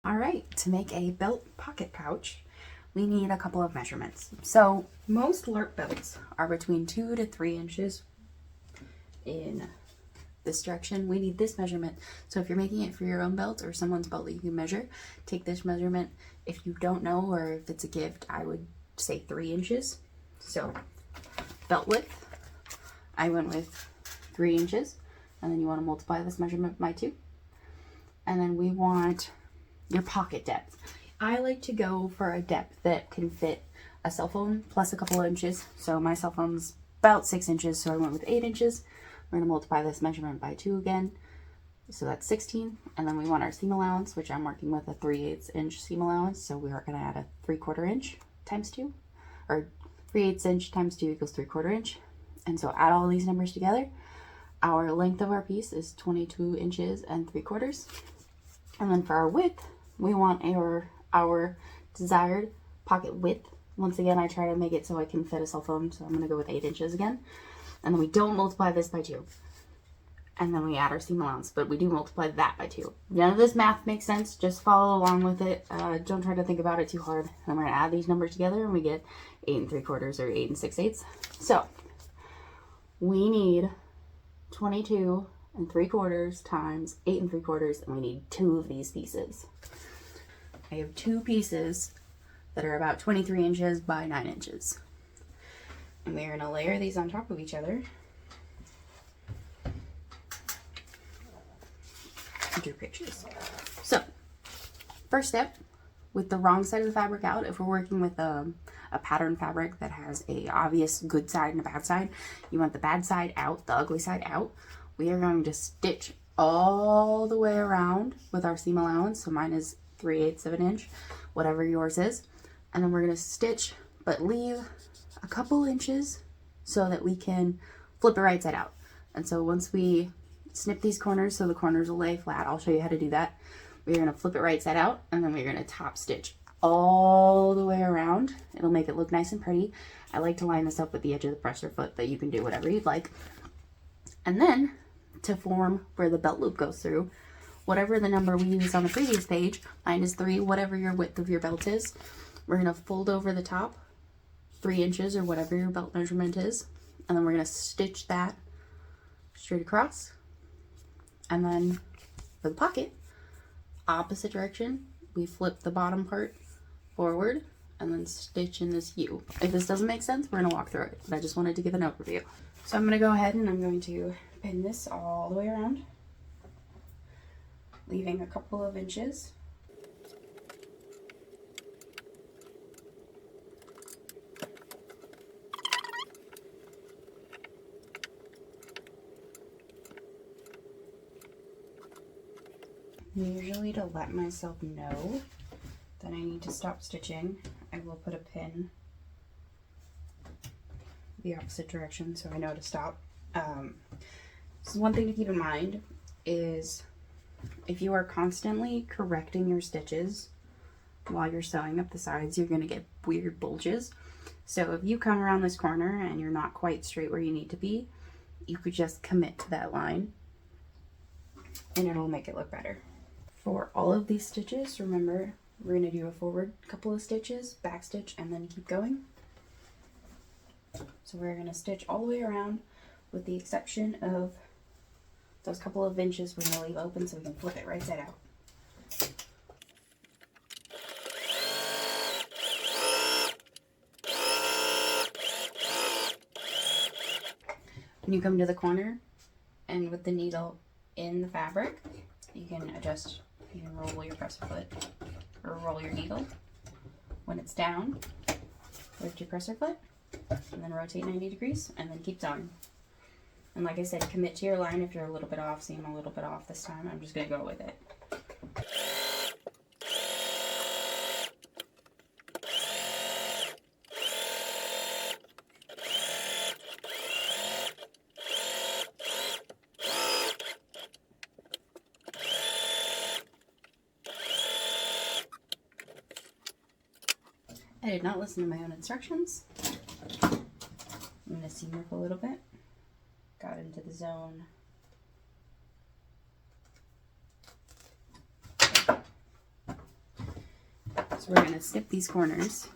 All right, to make a belt pocket pouch, we need a couple of measurements. So most LARP belts are between 2 to 3 inches in this direction. We need this measurement. So if you're making it for your own belt or someone's belt that you can measure, take this measurement. If you don't know, or if it's a gift, I would say 3 inches. So belt width, I went with 3 inches, and then you want to multiply this measurement by 2. And then we want your pocket depth. I like to go for a depth that can fit a cell phone plus a couple of inches. So my cell phone's about 6 inches, so I went with 8 inches. We're going to multiply this measurement by 2 again, so that's 16. And then we want our seam allowance, which I'm working with a 3/8 inch seam allowance, so we are going to add a 3/4 inch times 2, or 3/8 inch times 2 equals 3/4 inch. And so add all these numbers together. Our length of our piece is 22 inches and 3/4. And then for our width, we want our desired pocket width. Once again, I try to make it so I can fit a cell phone, so I'm going to go with 8 inches again. And then we don't multiply this by 2. And then we add our seam allowance, but we do multiply that by 2. None of this math makes sense. Just follow along with it. Don't try to think about it too hard. And we're going to add these numbers together, and we get 8 3/4 or 8 6/8. So we need 22 3/4 times 8 3/4, and we need 2 of these pieces. I have 2 pieces that are about 23 inches by 9 inches. And we're going to layer these on top of each other. Drew pictures. So, first step, with the wrong side of the fabric out, if we're working with a pattern fabric that has a obvious good side and a bad side, you want the bad side out, the ugly side out. We are going to stitch all the way around with our seam allowance. So mine is 3/8 of an inch, whatever yours is. And then we're going to stitch, but leave a couple inches so that we can flip it right side out. And so once we snip these corners so the corners will lay flat, I'll show you how to do that. We're going to flip it right side out, and then we're going to top stitch all the way around. It'll make it look nice and pretty. I like to line this up with the edge of the presser foot, but you can do whatever you'd like. And then to form where the belt loop goes through, whatever the number we used on the previous page, mine is 3, whatever your width of your belt is, we're going to fold over the top 3 inches or whatever your belt measurement is, and then we're going to stitch that straight across. And then for the pocket, opposite direction, we flip the bottom part forward and then stitch in this U. If this doesn't make sense, we're going to walk through it, but I just wanted to give an overview. So I'm going to go ahead and I'm going to pin this all the way around, leaving a couple of inches. Usually, to let myself know that I need to stop stitching, I will put a pin the opposite direction so I know to stop. So one thing to keep in mind is if you are constantly correcting your stitches while you're sewing up the sides, you're going to get weird bulges. So if you come around this corner and you're not quite straight where you need to be, you could just commit to that line and it'll make it look better. For all of these stitches, remember, we're going to do a forward couple of stitches, back stitch, and then keep going. So we're going to stitch all the way around with the exception of those couple of inches we're going to leave open so we can flip it right side out. When you come to the corner and with the needle in the fabric, you can adjust, you can roll your presser foot or roll your needle. When it's down, lift your presser foot and then rotate 90 degrees and then keep sewing. And like I said, commit to your line if you're a little bit off. See, I'm a little bit off this time. I'm just going to go with it. I did not listen to my own instructions. I'm going to seam rip a little bit. Got into the zone. we're going to snip these corners.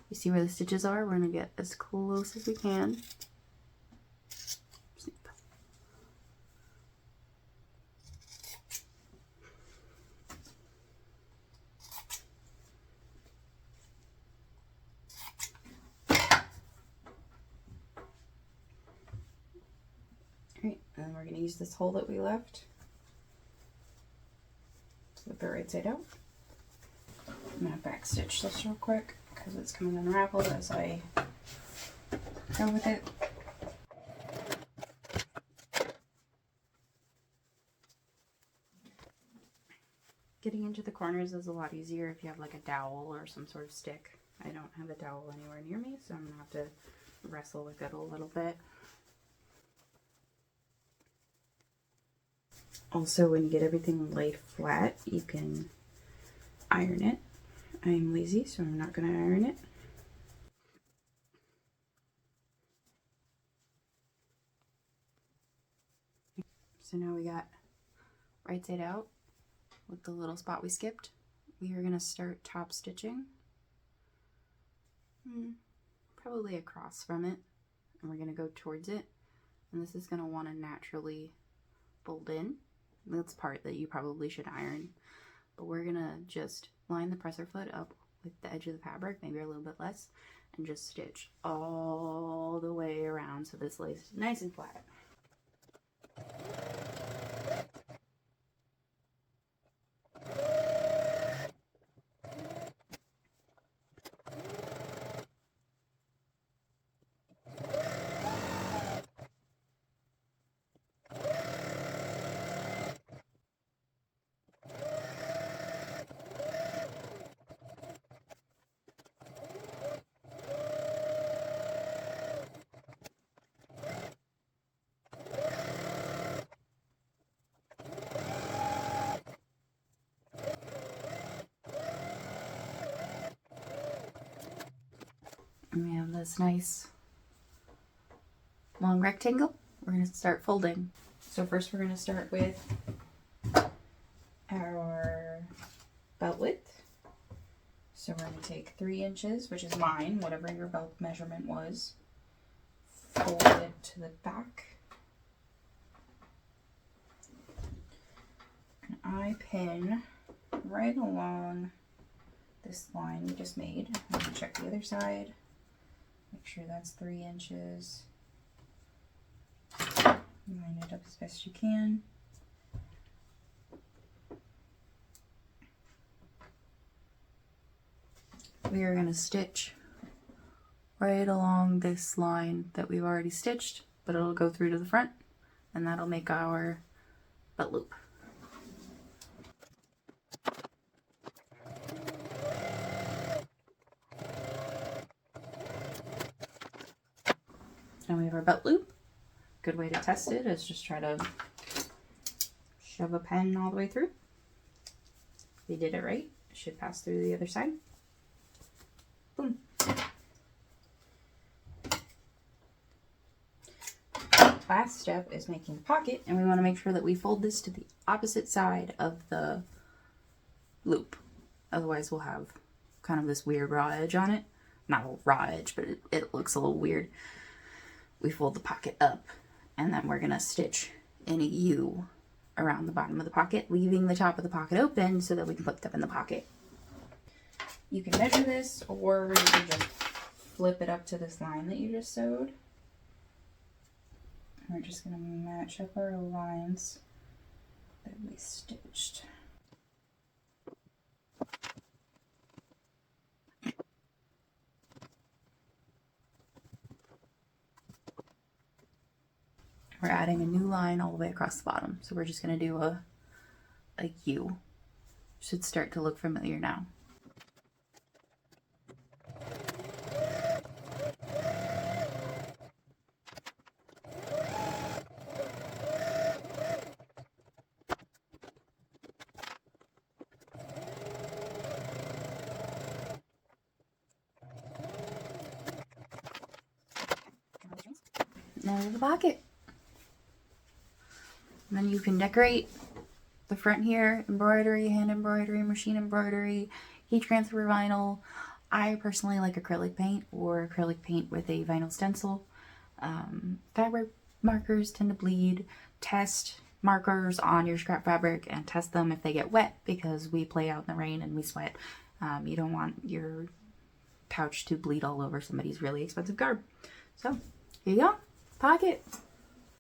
You see where the stitches are? We're going to get as close as we can. Snip. Alright, and then we're going to use this hole that we left. Flip it right side out. I'm going to back stitch this real quick because it's coming unraveled as I go with it. Getting into the corners is a lot easier if you have like a dowel or some sort of stick. I don't have a dowel anywhere near me, so I'm going to have to wrestle with it a little bit. Also, when you get everything laid flat, you can iron it. I'm lazy, so I'm not going to iron it. So now we got right side out with the little spot we skipped. We are going to start top stitching. Probably across from it. And we're going to go towards it. And this is going to want to naturally fold in. That's part that you probably should iron. But we're going to just line the presser foot up with the edge of the fabric, maybe a little bit less, and just stitch all the way around so this lays nice and flat. And we have this nice long rectangle. We're going to start folding. So first we're going to start with our belt width. So we're going to take 3 inches, which is mine, whatever your belt measurement was. Fold it to the back. And I pin right along this line we just made. I'm going to check the other side. Make sure that's 3 inches. Line it up as best you can. We are going to stitch right along this line that we've already stitched, but it'll go through to the front, and that'll make our belt loop. Now we have our belt loop. Good way to test it is just try to shove a pen all the way through. If you did it right, it should pass through the other side. Boom. Last step is making the pocket, and we want to make sure that we fold this to the opposite side of the loop. Otherwise we'll have kind of this weird raw edge on it. Not a raw edge, but it looks a little weird. We fold the pocket up, and then we're going to stitch in a U around the bottom of the pocket, leaving the top of the pocket open so that we can put them in the pocket. You can measure this, or you can just flip it up to this line that you just sewed. We're just going to match up our lines that we stitched. We're adding a new line all the way across the bottom. So we're just going to do a U. Should start to look familiar now. Now the pocket. And then you can decorate the front here, embroidery, hand embroidery, machine embroidery. heat transfer vinyl. I personally like acrylic paint or acrylic paint with a vinyl stencil. Fabric markers tend to bleed. Test markers on your scrap fabric and test them if they get wet, because we play out in the rain and we sweat. You don't want your pouch to bleed all over somebody's really expensive garb. So here you go, pocket.